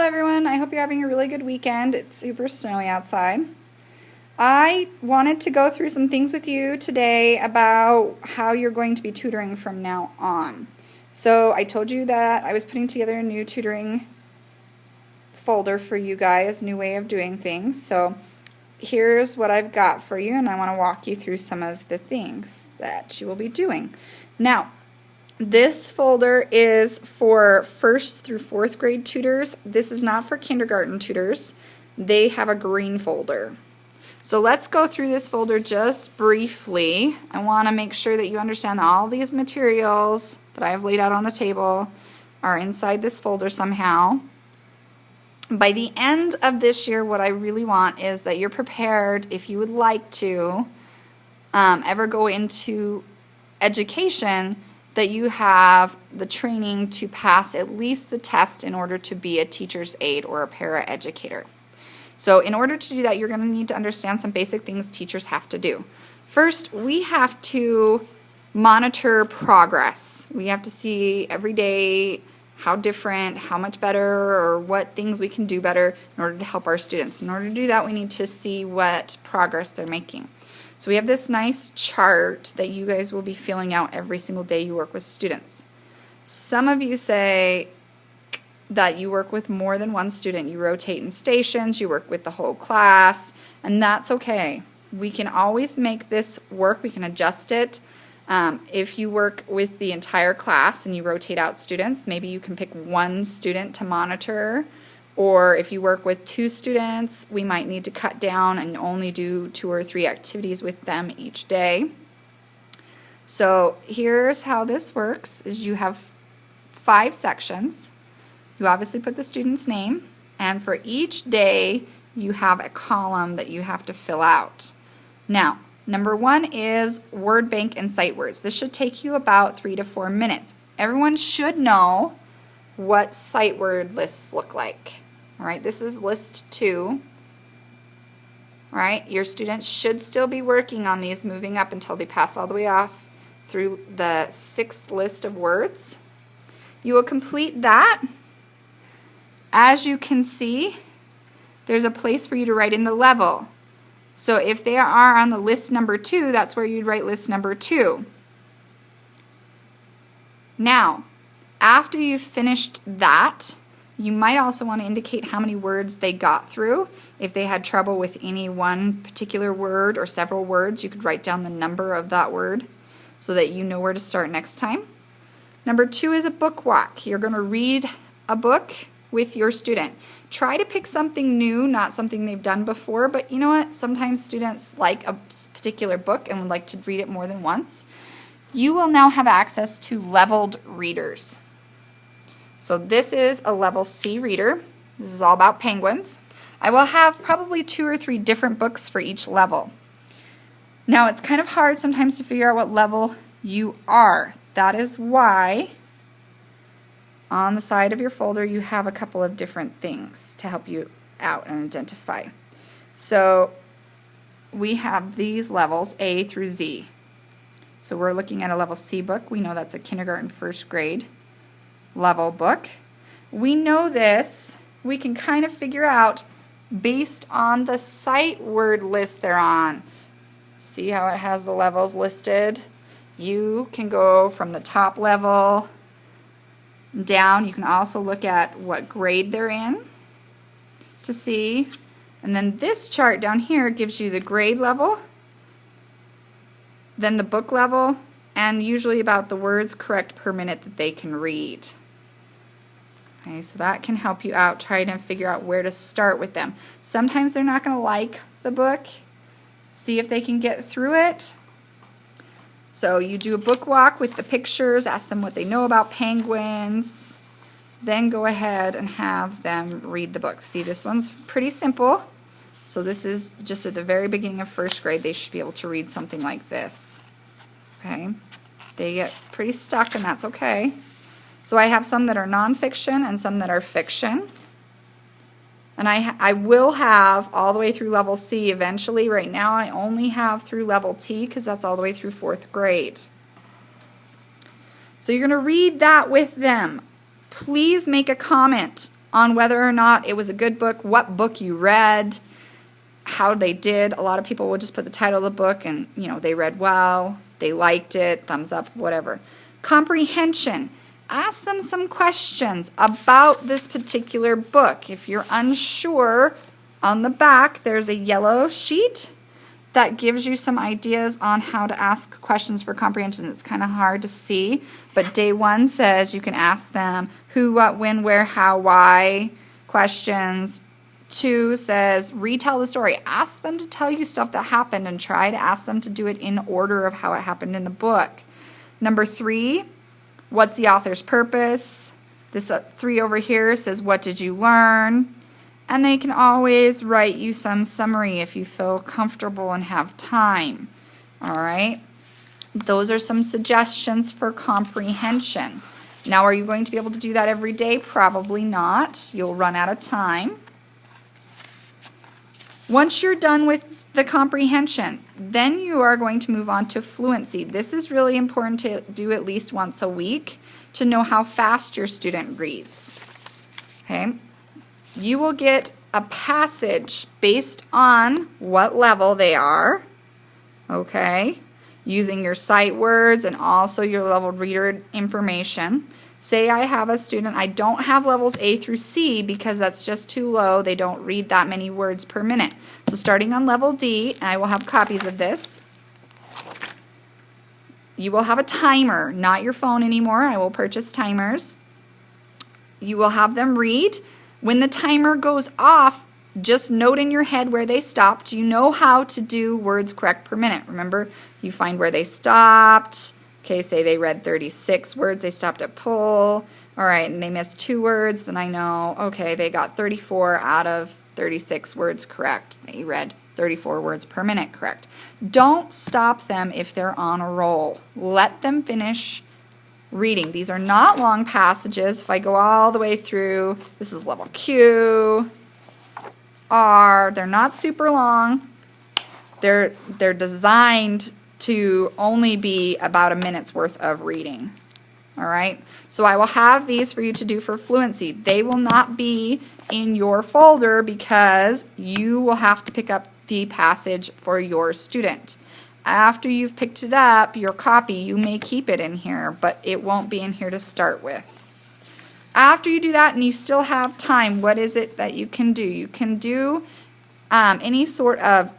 everyone. I hope you're having a really good weekend. It's super snowy outside. I wanted to go through some things with you today about how you're going to be tutoring from now on. So I told you that I was putting together a new tutoring folder for you guys, new way of doing things. So here's what I've got for you, and I want to walk you through some of the things that you will be doing. Now, this folder is for 1st through 4th grade tutors. This is not for kindergarten tutors. They have a green folder. So let's go through this folder just briefly. I want to make sure that you understand that all these materials that I have laid out on the table are inside this folder somehow. By the end of this year, what I really want is that you're prepared, if you would like to ever go into education, that you have the training to pass at least the test in order to be a teacher's aide or a paraeducator. So in order to do that, you're going to need to understand some basic things teachers have to do. First, we have to monitor progress. We have to see every day how different, how much better, or what things we can do better in order to help our students. In order to do that, we need to see what progress they're making. So we have this nice chart that you guys will be filling out every single day you work with students. Some of you say that you work with more than one student. You rotate in stations, you work with the whole class, and that's okay. We can always make this work. We can adjust it. If you work with the entire class and you rotate out students, maybe you can pick one student to monitor. Or if you work with 2 students, we might need to cut down and only do 2 or 3 activities with them each day. So here's how this works, is you have 5 sections. You obviously put the student's name, and for each day you have a column that you have to fill out. Now, number 1 is word bank and sight words. This should take you about 3 to 4 minutes. Everyone should know what sight word lists look like. All right, this is list 2. All right, your students should still be working on these, moving up until they pass all the way off through the 6th list of words. You will complete that. As you can see, there's a place for you to write in the level. So if they are on the list number 2, that's where you'd write list number 2. Now, after you've finished that, you might also want to indicate how many words they got through. If they had trouble with any one particular word or several words, you could write down the number of that word so that you know where to start next time. Number 2 is a book walk. You're going to read a book with your student. Try to pick something new, not something they've done before, but you know what? Sometimes students like a particular book and would like to read it more than once. You will now have access to leveled readers. So this is a level C reader. This is all about penguins. I will have probably 2 or 3 different books for each level. Now it's kind of hard sometimes to figure out what level you are. That is why on the side of your folder you have a couple of different things to help you out and identify. So we have these levels A through Z. So we're looking at a level C book. We know that's a kindergarten 1st grade level book. We know this. We can kind of figure out based on the sight word list they're on. See how it has the levels listed? You can go from the top level down. You can also look at what grade they're in to see. And then this chart down here gives you the grade level, then the book level, and usually about the words correct per minute that they can read. Okay, so that can help you out trying to figure out where to start with them. Sometimes they're not going to like the book. See if they can get through it. So you do a book walk with the pictures, ask them what they know about penguins, then go ahead and have them read the book. See, this one's pretty simple. So this is just at the very beginning of 1st grade. They should be able to read something like this. Okay, they get pretty stuck, and that's okay. So I have some that are nonfiction and some that are fiction. And I will have all the way through level C eventually. Right now I only have through level T because that's all the way through 4th grade. So you're going to read that with them. Please make a comment on whether or not it was a good book, what book you read, how they did. A lot of people will just put the title of the book and, they read well, they liked it, thumbs up, whatever. Comprehension. Ask them some questions about this particular book. If you're unsure, on the back there's a yellow sheet that gives you some ideas on how to ask questions for comprehension. It's kind of hard to see, but day 1 says you can ask them who, what, when, where, how, why questions. 2 says retell the story. Ask them to tell you stuff that happened and try to ask them to do it in order of how it happened in the book. Number 3, what's the author's purpose? This 3 over here says what did you learn? And they can always write you some summary if you feel comfortable and have time. All right? Those are some suggestions for comprehension. Now, are you going to be able to do that every day? Probably not. You'll run out of time. Once you're done with the comprehension, then you are going to move on to fluency. This is really important to do at least once a week to know how fast your student reads. Okay? You will get a passage based on what level they are, okay, using your sight words and also your level reader information. Say I have a student, I don't have levels A through C because that's just too low. They don't read that many words per minute. So starting on level D, and I will have copies of this, you will have a timer, not your phone anymore. I will purchase timers. You will have them read. When the timer goes off, just note in your head where they stopped. You know how to do words correct per minute. Remember, you find where they stopped. Okay, say they read 36 words, they stopped at pull. All right, and they missed 2 words, then I know, okay, they got 34 out of 36 words correct. They read 34 words per minute correct. Don't stop them if they're on a roll. Let them finish reading. These are not long passages. If I go all the way through, this is level Q, R, they're not super long. They're designed to only be about a minute's worth of reading. All right? So I will have these for you to do for fluency. They will not be in your folder because you will have to pick up the passage for your student. After you've picked it up, your copy, you may keep it in here, but it won't be in here to start with. After you do that and you still have time, what is it that you can do? You can do any sort of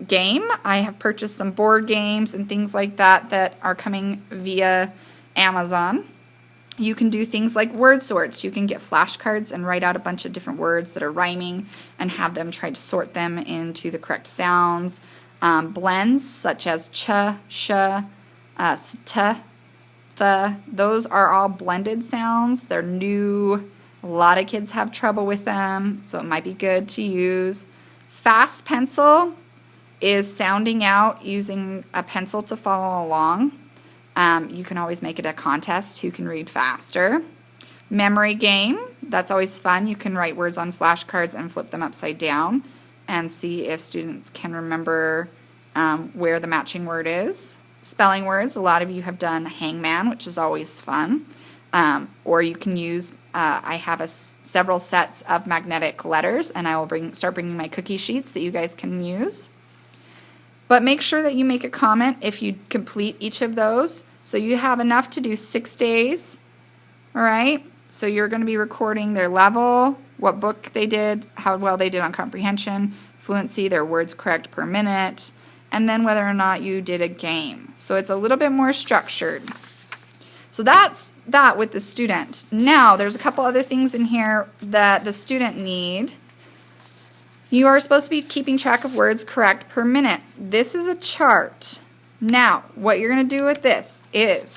game. I have purchased some board games and things like that that are coming via Amazon. You can do things like word sorts. You can get flashcards and write out a bunch of different words that are rhyming and have them try to sort them into the correct sounds. Blends such as ch, sh, st, th, those are all blended sounds. They're new. A lot of kids have trouble with them, so it might be good to use. Fast pencil is sounding out using a pencil to follow along. You can always make it a contest who can read faster. Memory game, that's always fun. You can write words on flashcards and flip them upside down and see if students can remember where the matching word is. Spelling words, a lot of you have done hangman, which is always fun. Or you can use, I have several sets of magnetic letters, and I will start bringing my cookie sheets that you guys can use. But make sure that you make a comment if you complete each of those. So you have enough to do 6 days, all right? So you're going to be recording their level, what book they did, how well they did on comprehension, fluency, their words correct per minute, and then whether or not you did a game. So it's a little bit more structured. So that's that with the student. Now, there's a couple other things in here that the student need. You are supposed to be keeping track of words correct per minute. This is a chart. Now, what you're going to do with this is,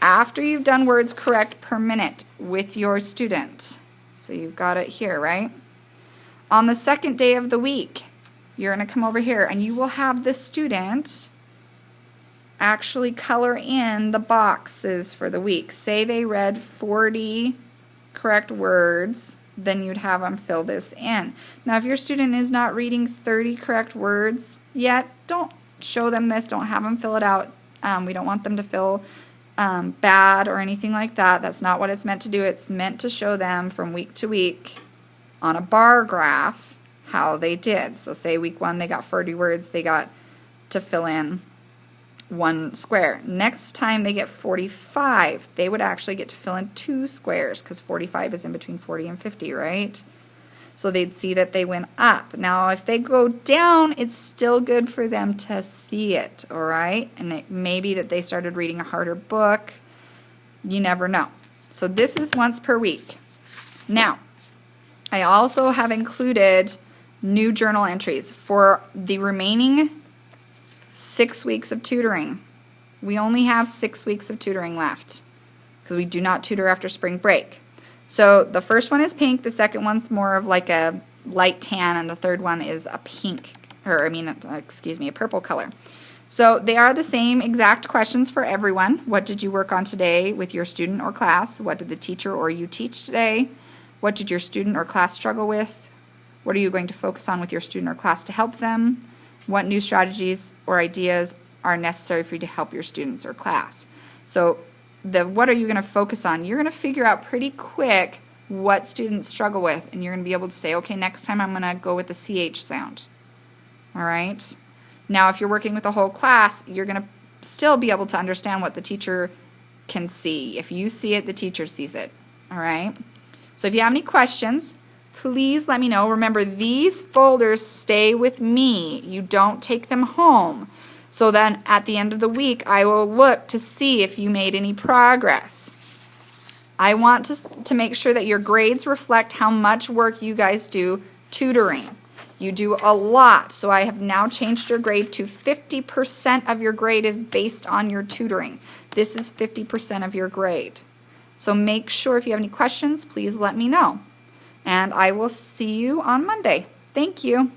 after you've done words correct per minute with your student, so you've got it here, right? On the second day of the week, you're going to come over here and you will have the student actually color in the boxes for the week. Say they read 40 correct words, then you'd have them fill this in. Now, if your student is not reading 30 correct words yet, don't show them this. Don't have them fill it out. We don't want them to fill bad or anything like that. That's not what it's meant to do. It's meant to show them from week to week on a bar graph how they did. So say week 1 they got 40 words, they got to fill in 1 square. Next time they get 45, they would actually get to fill in 2 squares because 45 is in between 40 and 50, right? So they'd see that they went up. Now if they go down, it's still good for them to see it, all right? And it may be that they started reading a harder book. You never know. So this is once per week. Now, I also have included new journal entries for the remaining 6 weeks of tutoring. We only have 6 weeks of tutoring left because we do not tutor after spring break. So the first one is pink, the second one's more of like a light tan, and the third one is a pink, or a purple color. So they are the same exact questions for everyone. What did you work on today with your student or class? What did the teacher or you teach today? What did your student or class struggle with? What are you going to focus on with your student or class to help them? What new strategies or ideas are necessary for you to help your students or class? So what are you going to focus on? You're going to figure out pretty quick what students struggle with, and you're going to be able to say, okay, next time I'm going to go with the CH sound. All right? Now, if you're working with a whole class, you're going to still be able to understand what the teacher can see. If you see it, the teacher sees it. All right? So if you have any questions, please let me know. Remember, these folders stay with me. You don't take them home. So then at the end of the week, I will look to see if you made any progress. I want to make sure that your grades reflect how much work you guys do tutoring. You do a lot, so I have now changed your grade to 50% of your grade is based on your tutoring. This is 50% of your grade. So make sure if you have any questions, please let me know. And I will see you on Monday. Thank you.